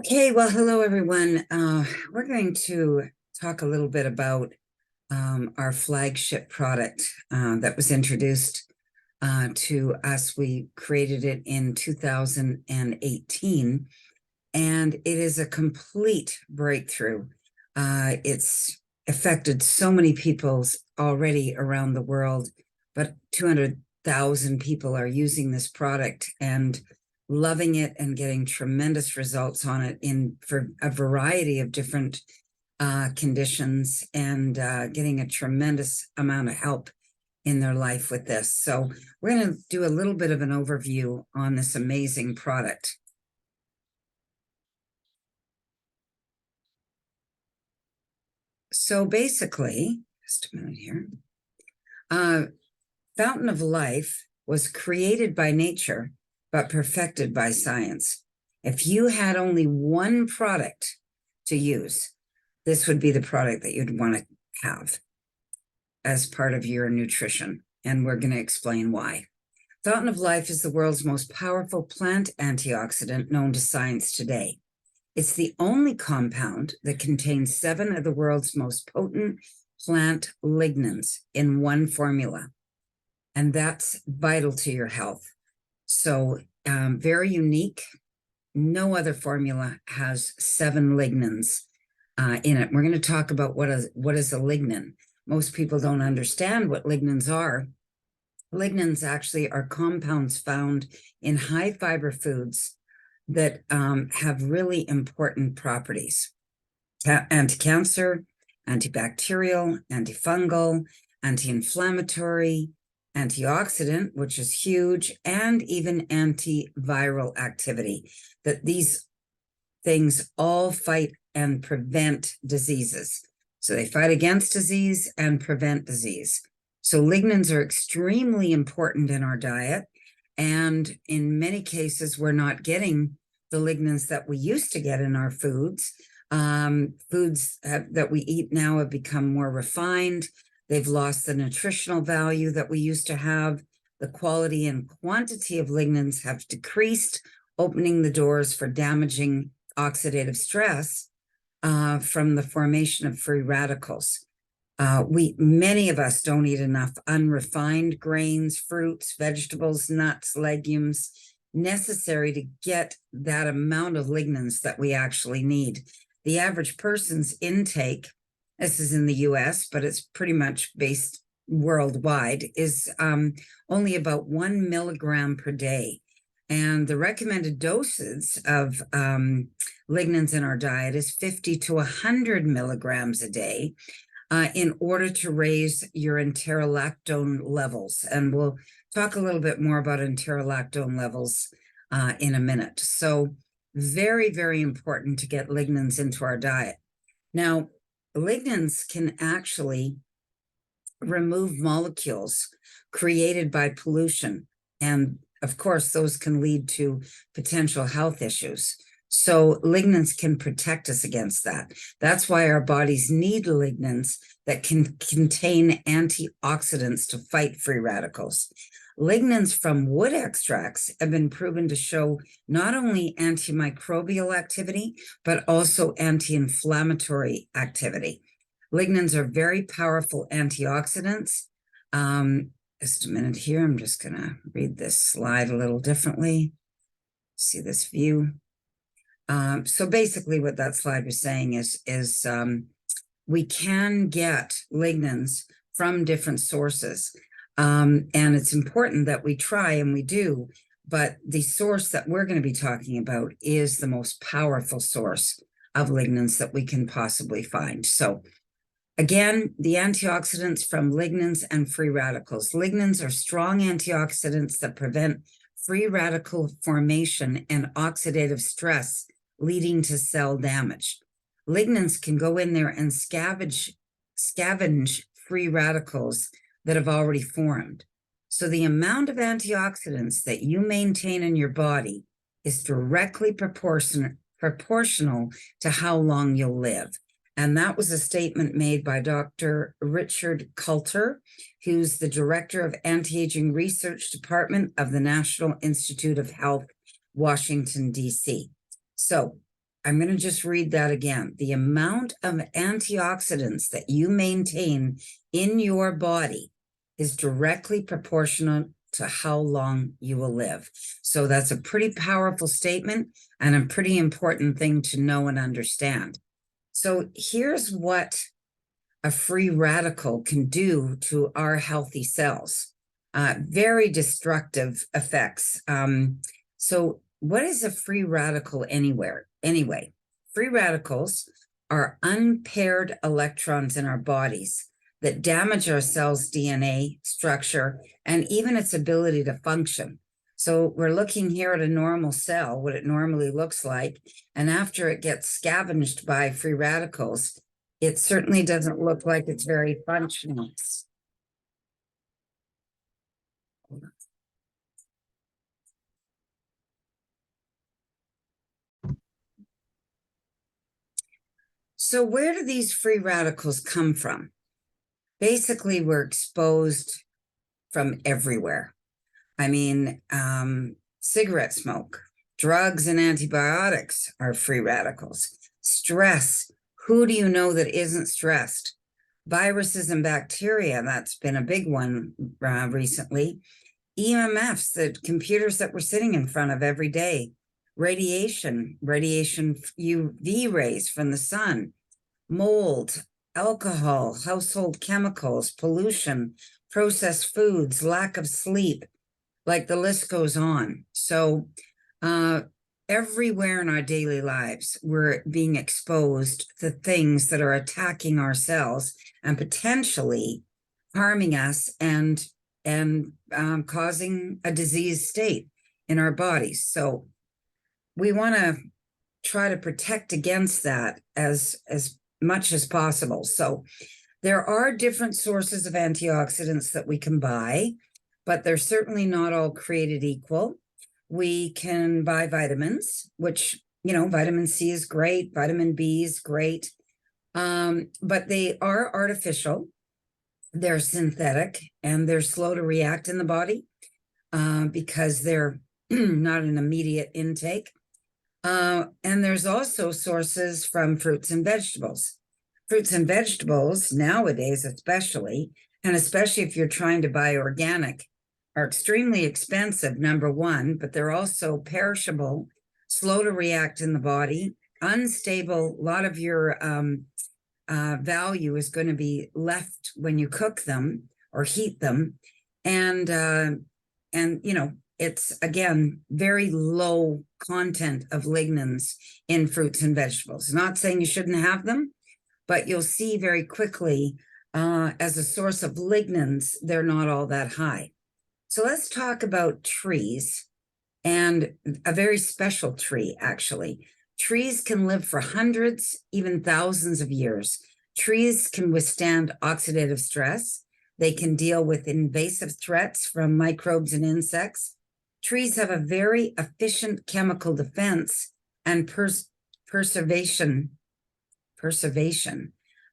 Okay, well, hello everyone. We're going to talk a little bit about our flagship product that was introduced to us. We created it in 2018, and it is a complete breakthrough. It's affected so many people already around the world, but 200,000 people are using this product and loving it and getting tremendous results on it for a variety of different conditions, and getting a tremendous amount of help in their life with this. So we're going to do a little bit of an overview on this amazing product. So basically, just a minute here. Fountain of Life was created by nature, but perfected by science. If you had only one product to use, this would be the product that you'd want to have as part of your nutrition. And we're going to explain why. Fountain of Life is the world's most powerful plant antioxidant known to science today. It's the only compound that contains 7 of the world's most potent plant lignans in one formula. And that's vital to your health. So very unique. No other formula has 7 lignans in it. We're going to talk about what is a lignan. Most people don't understand what lignans are. Lignans actually are compounds found in high fiber foods that have really important properties. Anti-cancer, antibacterial, antifungal, anti-inflammatory, antioxidant, which is huge, and even antiviral activity. That these things all fight and prevent diseases. So they fight against disease and prevent disease. So lignans are extremely important in our diet. And in many cases, we're not getting the lignans that we used to get in our foods. Foods that we eat now have become more refined. They've lost the nutritional value that we used to have. The quality and quantity of lignans have decreased, opening the doors for damaging oxidative stress from the formation of free radicals. Many of us don't eat enough unrefined grains, fruits, vegetables, nuts, legumes necessary to get that amount of lignans that we actually need. The average person's intake, this is in the US, but it's pretty much based worldwide, is only about 1 milligram per day. And the recommended doses of lignans in our diet is 50 to 100 milligrams a day in order to raise your enterolactone levels. And we'll talk a little bit more about enterolactone levels in a minute. So very, very important to get lignans into our diet. Now, lignans can actually remove molecules created by pollution. And of course, those can lead to potential health issues. So lignans can protect us against that. That's why our bodies need lignans that can contain antioxidants to fight free radicals. Lignans from wood extracts have been proven to show not only antimicrobial activity, but also anti-inflammatory activity. Lignans are very powerful antioxidants. Just a minute here. I'm just going to read this slide a little differently. See this view. So basically what that slide was saying is we can get lignans from different sources. And it's important that we try, and we do, but the source that we're going to be talking about is the most powerful source of lignans that we can possibly find. So again, the antioxidants from lignans and free radicals. Lignans are strong antioxidants that prevent free radical formation and oxidative stress leading to cell damage. Lignans can go in there and scavenge free radicals that have already formed. So the amount of antioxidants that you maintain in your body is directly proportional to how long you'll live. And that was a statement made by Dr. Richard Coulter, who's the director of Anti-Aging Research Department of the National Institute of Health, Washington, D.C. So I'm going to just read that again. The amount of antioxidants that you maintain in your body is directly proportional to how long you will live. So that's a pretty powerful statement and a pretty important thing to know and understand. So here's what a free radical can do to our healthy cells. Very destructive effects. So what is a free radical anyway? Free radicals are unpaired electrons in our bodies that damage our cells' DNA structure and even its ability to function. So we're looking here at a normal cell, what it normally looks like, and after it gets scavenged by free radicals, it certainly doesn't look like it's very functional. So where do these free radicals come from? Basically, we're exposed from everywhere. I mean, cigarette smoke, drugs and antibiotics are free radicals. Stress, who do you know that isn't stressed? Viruses and bacteria, that's been a big one recently. EMFs, the computers that we're sitting in front of every day. Radiation UV rays from the sun, mold, alcohol, household chemicals, pollution, processed foods, lack of sleep, like the list goes on. So everywhere in our daily lives, we're being exposed to things that are attacking our cells and potentially harming us and causing a disease state in our bodies. So we want to try to protect against that as much as possible. So there are different sources of antioxidants that we can buy, but they're certainly not all created equal. We can buy vitamins, which, you know, vitamin C is great, vitamin B is great, but they are artificial. They're synthetic and they're slow to react in the body because they're not an immediate intake. And there's also sources from fruits and vegetables. Fruits and vegetables nowadays, especially if you're trying to buy organic, are extremely expensive, number one, but they're also perishable, slow to react in the body, unstable. A lot of your value is going to be left when you cook them or heat them. And you know, it's, again, very low content of lignans in fruits and vegetables. Not saying you shouldn't have them, but you'll see very quickly as a source of lignans, they're not all that high. So let's talk about trees, and a very special tree, actually. Trees can live for hundreds, even thousands of years. Trees can withstand oxidative stress. They can deal with invasive threats from microbes and insects. Trees have a very efficient chemical defense and preservation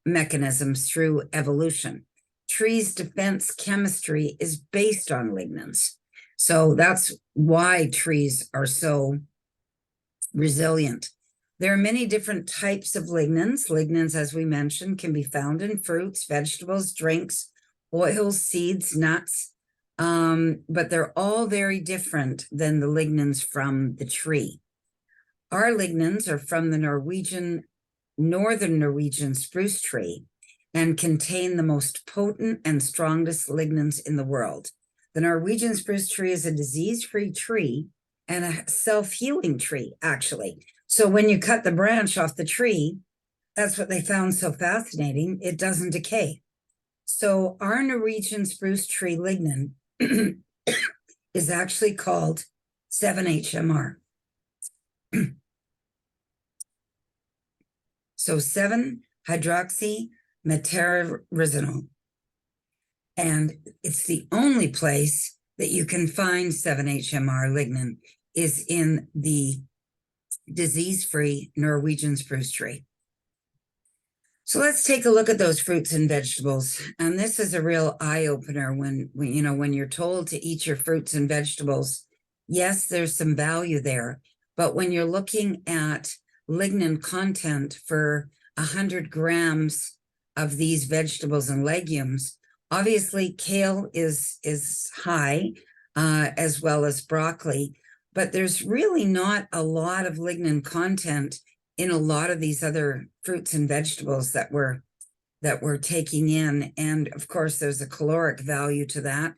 mechanisms through evolution. Trees' defense chemistry is based on lignans. So that's why trees are so resilient. There are many different types of lignans. Lignans, as we mentioned, can be found in fruits, vegetables, drinks, oils, seeds, nuts, but they're all very different than the lignans from the tree. Our lignans are from the northern Norwegian spruce tree and contain the most potent and strongest lignans in the world. The Norwegian spruce tree is a disease-free tree and a self-healing tree, actually. So when you cut the branch off the tree, that's what they found so fascinating, it doesn't decay. So our Norwegian spruce tree lignin is actually called 7-HMR. So 7-hydroxymeteroryzanol. And it's the only place that you can find 7-HMR lignin is in the disease-free Norwegian spruce tree. So let's take a look at those fruits and vegetables. And this is a real eye-opener when you're told to eat your fruits and vegetables. Yes, there's some value there, but when you're looking at lignin content for 100 grams of these vegetables and legumes. Obviously, kale is high, as well as broccoli, but there's really not a lot of lignin content in a lot of these other fruits and vegetables that we're taking in. And of course, there's a caloric value to that.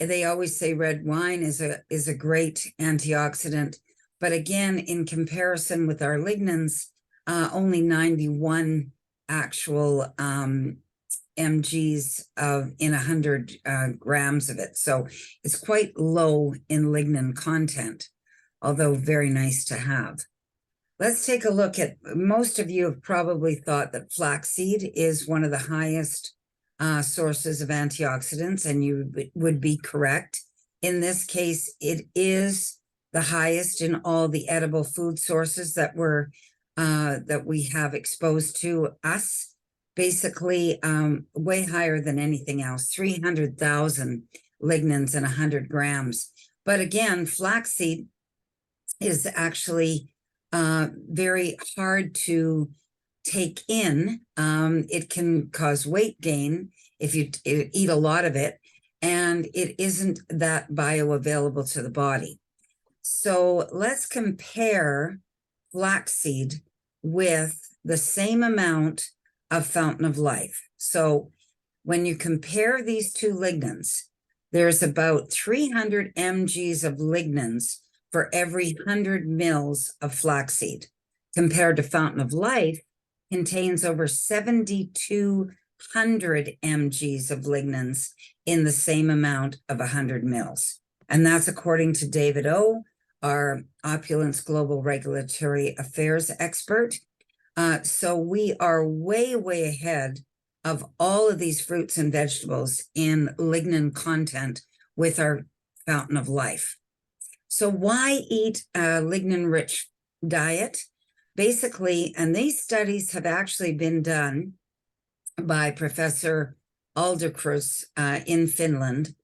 They always say red wine is a great antioxidant, but again, in comparison with our lignans, only 91 actual mgs in 100 grams of it. So it's quite low in lignin content, although very nice to have. Let's take a look at, most of you have probably thought that flaxseed is one of the highest sources of antioxidants, and you would be correct. In this case, it is the highest in all the edible food sources that we have exposed to us. Basically, way higher than anything else, 300,000 lignans in 100 grams. But again, flaxseed is actually very hard to take in. It can cause weight gain if you eat a lot of it, and it isn't that bioavailable to the body. So let's compare flaxseed with the same amount of Fountain of Life. So when you compare these two lignans, there's about 300 mgs of lignans for every 100 mils of flaxseed, compared to Fountain of Life contains over 7,200 mgs of lignans in the same amount of 100 mils. And that's according to David O, our Opulence Global Regulatory Affairs expert. So we are way, way ahead of all of these fruits and vegetables in lignin content with our Fountain of Life. So why eat a lignin-rich diet? Basically, and these studies have actually been done by Professor Aldercruz in Finland.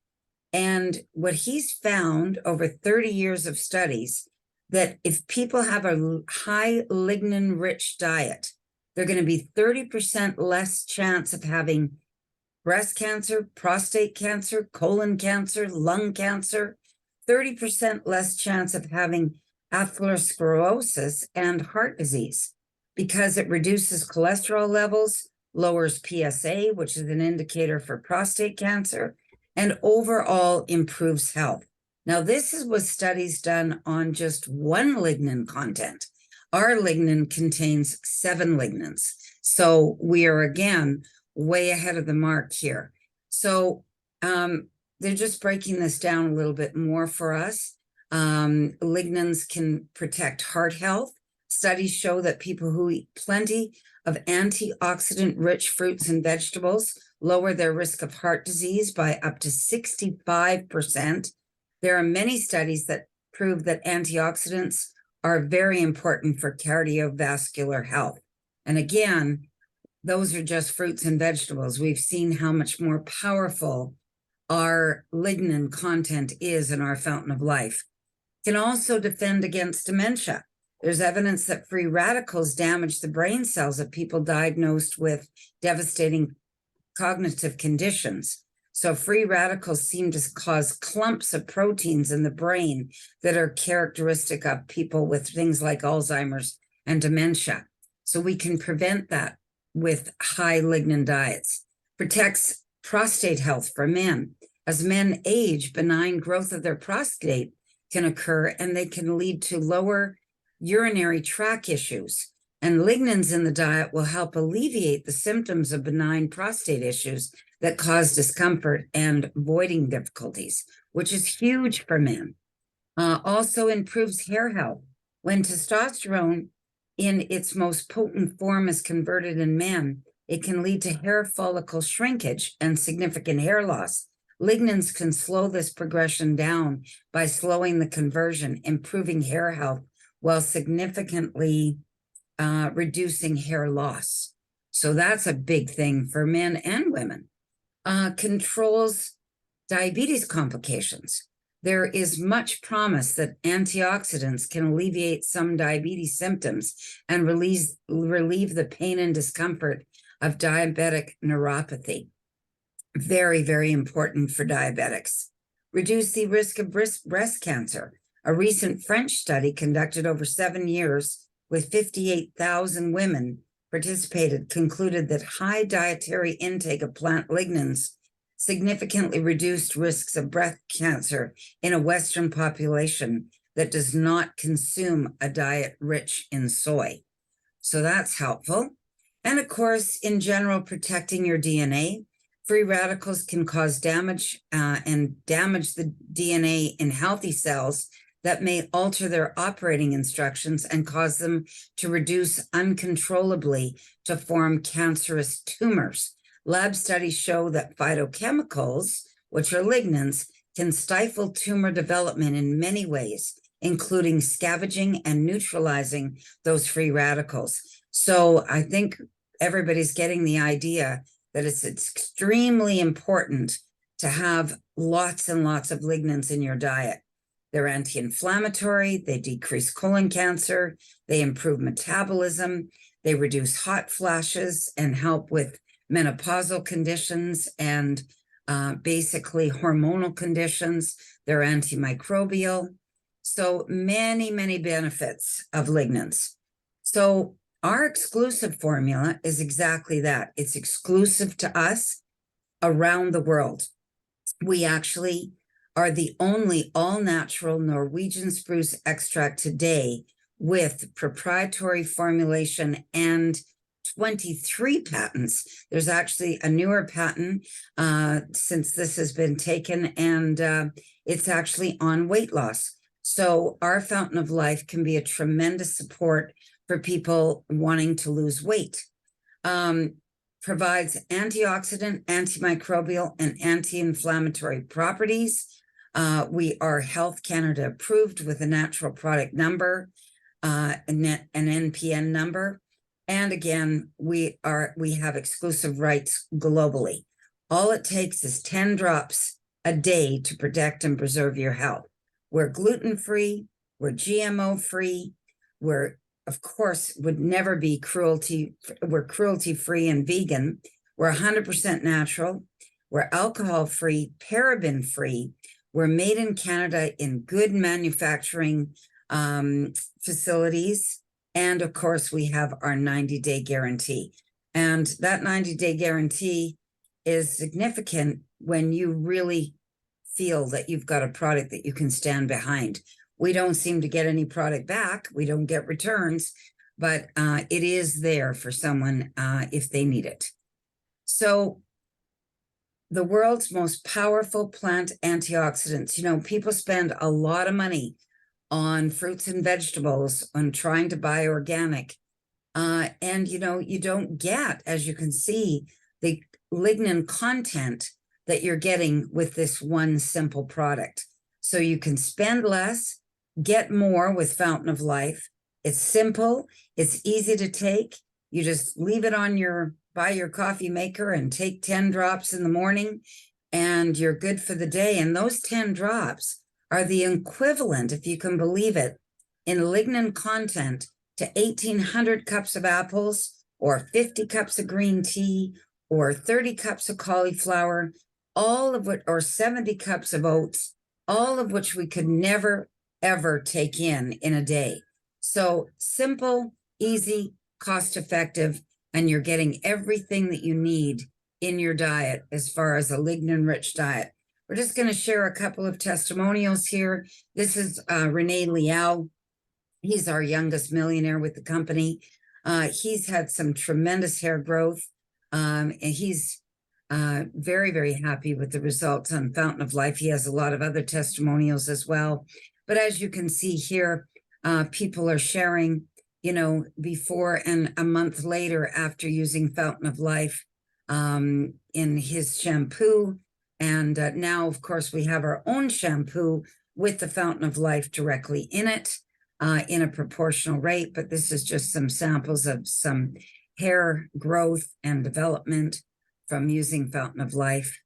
And what he's found over 30 years of studies, that if people have a high lignin-rich diet, they're going to be 30% less chance of having breast cancer, prostate cancer, colon cancer, lung cancer, 30% less chance of having atherosclerosis and heart disease, because it reduces cholesterol levels, lowers PSA, which is an indicator for prostate cancer, and overall improves health. Now, this was studies done on just one lignin content. Our lignin contains 7 lignans. So we are, again, way ahead of the mark here. So they're just breaking this down a little bit more for us. Lignans can protect heart health. Studies show that people who eat plenty of antioxidant-rich fruits and vegetables lower their risk of heart disease by up to 65%. There are many studies that prove that antioxidants are very important for cardiovascular health. And again, those are just fruits and vegetables. We've seen how much more powerful our lignin content is in our Fountain of Life. Can also defend against dementia. There's evidence that free radicals damage the brain cells of people diagnosed with devastating cognitive conditions. So free radicals seem to cause clumps of proteins in the brain that are characteristic of people with things like Alzheimer's and dementia. So we can prevent that with high lignin diets. Protects prostate health for men. As men age, benign growth of their prostate can occur, and they can lead to lower urinary tract issues. And lignans in the diet will help alleviate the symptoms of benign prostate issues that cause discomfort and voiding difficulties, which is huge for men. Also improves hair health. When testosterone in its most potent form is converted in men, it can lead to hair follicle shrinkage and significant hair loss. Lignans can slow this progression down by slowing the conversion, improving hair health, while significantly reducing hair loss. So that's a big thing for men and women. Controls diabetes complications. There is much promise that antioxidants can alleviate some diabetes symptoms and relieve the pain and discomfort of diabetic neuropathy. Very, very important for diabetics. Reduce the risk of breast cancer. A recent French study conducted over 7 years with 58,000 women participated concluded that high dietary intake of plant lignans significantly reduced risks of breast cancer in a Western population that does not consume a diet rich in soy. So that's helpful. And of course, in general, protecting your DNA. Free radicals can cause damage and damage the DNA in healthy cells that may alter their operating instructions and cause them to reduce uncontrollably to form cancerous tumors. Lab studies show that phytochemicals, which are lignans, can stifle tumor development in many ways, including scavenging and neutralizing those free radicals. So I think everybody's getting the idea that it's extremely important to have lots and lots of lignans in your diet. They're anti-inflammatory, they decrease colon cancer, they improve metabolism, they reduce hot flashes and help with menopausal conditions and basically hormonal conditions. They're antimicrobial. So many, many benefits of lignans. So our exclusive formula is exactly that. It's exclusive to us around the world. We actually are the only all-natural Norwegian spruce extract today with proprietary formulation and 23 patents. There's actually a newer patent since this has been taken, and it's actually on weight loss. So our Fountain of Life can be a tremendous support for people wanting to lose weight. Provides antioxidant, antimicrobial, and anti-inflammatory properties. We are Health Canada approved with a natural product number, an NPN number. And again, we have exclusive rights globally. All it takes is 10 drops a day to protect and preserve your health. We're gluten-free, we're GMO-free, we're, of course, would never be we're cruelty-free and vegan. We're 100% natural. We're alcohol-free, paraben-free. We're made in Canada in good manufacturing facilities. And of course, we have our 90-day guarantee. And that 90-day guarantee is significant when you really feel that you've got a product that you can stand behind. We don't seem to get any product back. We don't get returns, but it is there for someone if they need it. So the world's most powerful plant antioxidants. You know, people spend a lot of money on fruits and vegetables, on trying to buy organic. And, you know, you don't get, as you can see, the lignin content that you're getting with this one simple product. So you can spend less, get more with Fountain of Life. It's simple, it's easy to take. You just leave it on by your coffee maker and take 10 drops in the morning and you're good for the day. And those 10 drops are the equivalent, if you can believe it, in lignin content to 1,800 cups of apples or 50 cups of green tea or 30 cups of cauliflower, all of which, or 70 cups of oats, all of which we could never, ever take in a day. So simple, easy, cost-effective, and you're getting everything that you need in your diet as far as a lignin-rich diet. We're just going to share a couple of testimonials here. This is Rene Liao. He's our youngest millionaire with the company. He's had some tremendous hair growth, and he's very, very happy with the results on Fountain of Life. He has a lot of other testimonials as well. But as you can see here, people are sharing, you know, before and a month later after using Fountain of Life in his shampoo. And now, of course, we have our own shampoo with the Fountain of Life directly in it in a proportional rate. But this is just some samples of some hair growth and development from using Fountain of Life.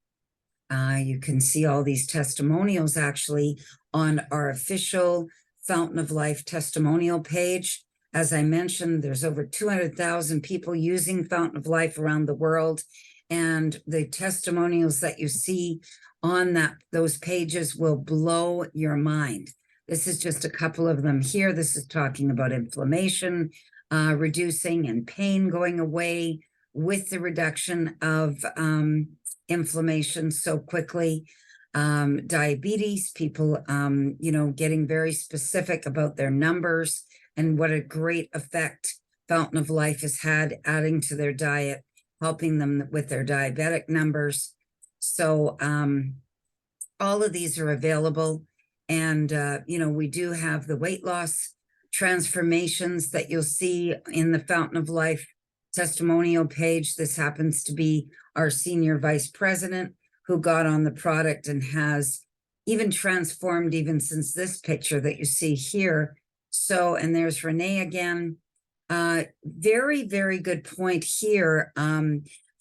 You can see all these testimonials actually on our official Fountain of Life testimonial page. As I mentioned, there's over 200,000 people using Fountain of Life around the world. And the testimonials that you see on those pages will blow your mind. This is just a couple of them here. This is talking about inflammation reducing and pain going away with the reduction of inflammation so quickly. Diabetes, people, getting very specific about their numbers and what a great effect Fountain of Life has had adding to their diet, helping them with their diabetic numbers. So all of these are available. And, we do have the weight loss transformations that you'll see in the Fountain of Life testimonial page. This happens to be our senior vice president who got on the product and has even transformed even since this picture that you see here. So, and there's Renee again. Very, very good point here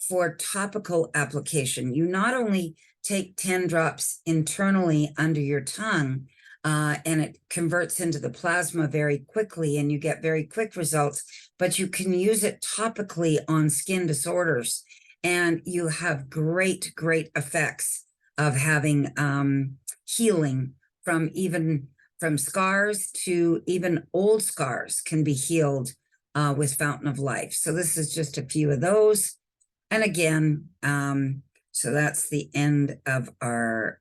for topical application. You not only take 10 drops internally under your tongue, and it converts into the plasma very quickly and you get very quick results, but you can use it topically on skin disorders and you have great, great effects of having healing from scars to even old scars can be healed with Fountain of Life. So this is just a few of those. And again, so that's the end of our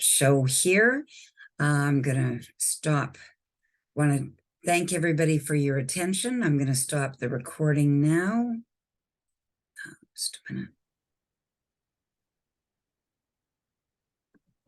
show here. I'm going to stop. Want to thank everybody for your attention. I'm going to stop the recording now. Just a minute.